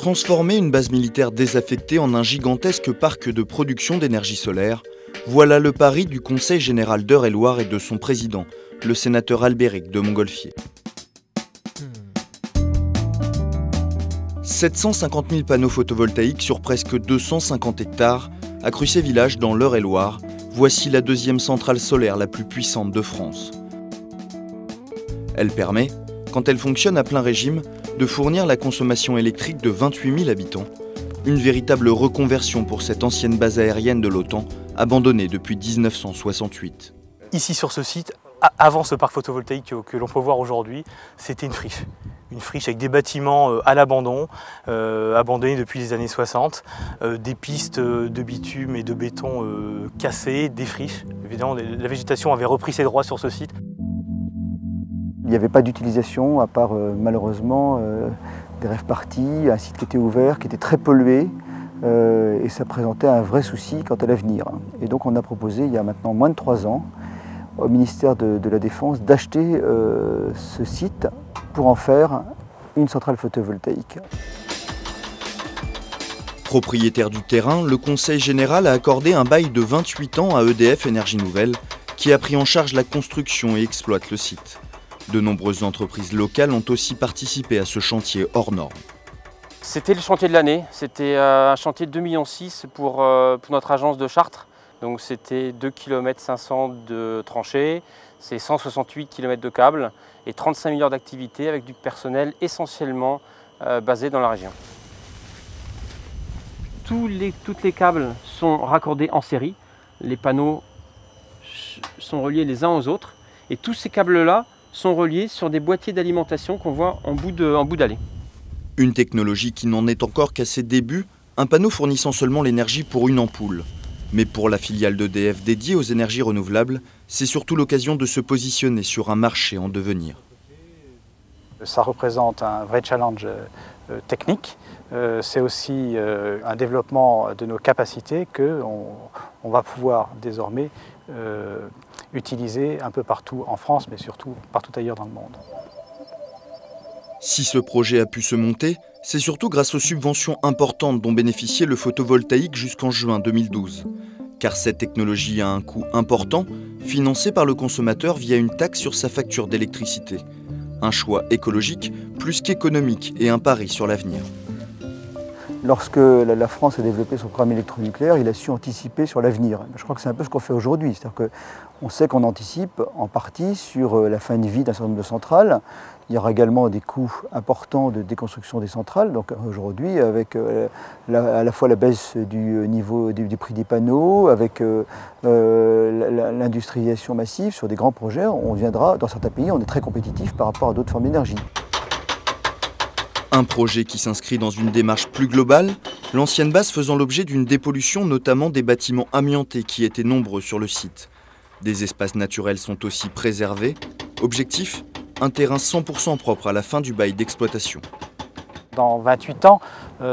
Transformer une base militaire désaffectée en un gigantesque parc de production d'énergie solaire, voilà le pari du Conseil général d'Eure-et-Loir et de son président, le sénateur Albéric de Montgolfier. 750 000 panneaux photovoltaïques sur presque 250 hectares à Crucé-Village dans l'Eure-et-Loir, voici la deuxième centrale solaire la plus puissante de France. Elle permet, quand elle fonctionne à plein régime, de fournir la consommation électrique de 28 000 habitants, une véritable reconversion pour cette ancienne base aérienne de l'OTAN, abandonnée depuis 1968. Ici sur ce site, avant ce parc photovoltaïque que l'on peut voir aujourd'hui, c'était une friche. Une friche avec des bâtiments à l'abandon, abandonnés depuis les années 60, des pistes de bitume et de béton cassées, des friches. Évidemment, la végétation avait repris ses droits sur ce site. Il n'y avait pas d'utilisation, à part malheureusement des rave-parties, un site qui était ouvert, qui était très pollué, et ça présentait un vrai souci quant à l'avenir. Et donc on a proposé, il y a maintenant moins de 3 ans, au ministère de la Défense d'acheter ce site pour en faire une centrale photovoltaïque. Propriétaire du terrain, le Conseil général a accordé un bail de 28 ans à EDF Énergie Nouvelle, qui a pris en charge la construction et exploite le site. De nombreuses entreprises locales ont aussi participé à ce chantier hors norme. C'était le chantier de l'année, c'était un chantier de 2,6 millions pour notre agence de Chartres. Donc c'était 2,5 km de tranchées, c'est 168 km de câbles et 35 milliards d'activités avec du personnel essentiellement basé dans la région. Toutes les câbles sont raccordés en série, les panneaux sont reliés les uns aux autres et tous ces câbles-là sont reliés sur des boîtiers d'alimentation qu'on voit en bout d'allée. Une technologie qui n'en est encore qu'à ses débuts, un panneau fournissant seulement l'énergie pour une ampoule. Mais pour la filiale d'EDF dédiée aux énergies renouvelables, c'est surtout l'occasion de se positionner sur un marché en devenir. Ça représente un vrai challenge technique. C'est aussi un développement de nos capacités qu'on va pouvoir désormais utiliser un peu partout en France, mais surtout partout ailleurs dans le monde. Si ce projet a pu se monter, c'est surtout grâce aux subventions importantes dont bénéficiait le photovoltaïque jusqu'en juin 2012. Car cette technologie a un coût important, financé par le consommateur via une taxe sur sa facture d'électricité. Un choix écologique plus qu'économique et un pari sur l'avenir. Lorsque la France a développé son programme électronucléaire, il a su anticiper sur l'avenir. Je crois que c'est un peu ce qu'on fait aujourd'hui. C'est-à-dire qu'on sait qu'on anticipe en partie sur la fin de vie d'un certain nombre de centrales. Il y aura également des coûts importants de déconstruction des centrales. Donc aujourd'hui, avec à la fois la baisse du niveau du prix des panneaux, avec l'industrialisation massive sur des grands projets, on viendra, dans certains pays, on est très compétitif par rapport à d'autres formes d'énergie. Un projet qui s'inscrit dans une démarche plus globale, l'ancienne base faisant l'objet d'une dépollution, notamment des bâtiments amiantés qui étaient nombreux sur le site. Des espaces naturels sont aussi préservés. Objectif, un terrain 100% propre à la fin du bail d'exploitation. Dans 28 ans,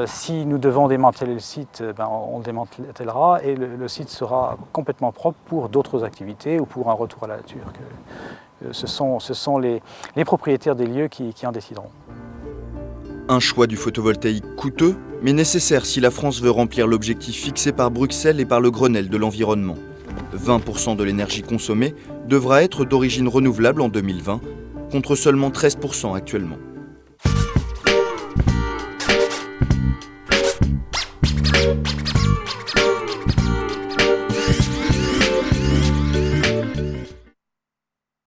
si nous devons démanteler le site, on le démantèlera et le site sera complètement propre pour d'autres activités ou pour un retour à la nature. Ce sont les propriétaires des lieux qui en décideront. Un choix du photovoltaïque coûteux, mais nécessaire si la France veut remplir l'objectif fixé par Bruxelles et par le Grenelle de l'environnement. 20% de l'énergie consommée devra être d'origine renouvelable en 2020, contre seulement 13% actuellement.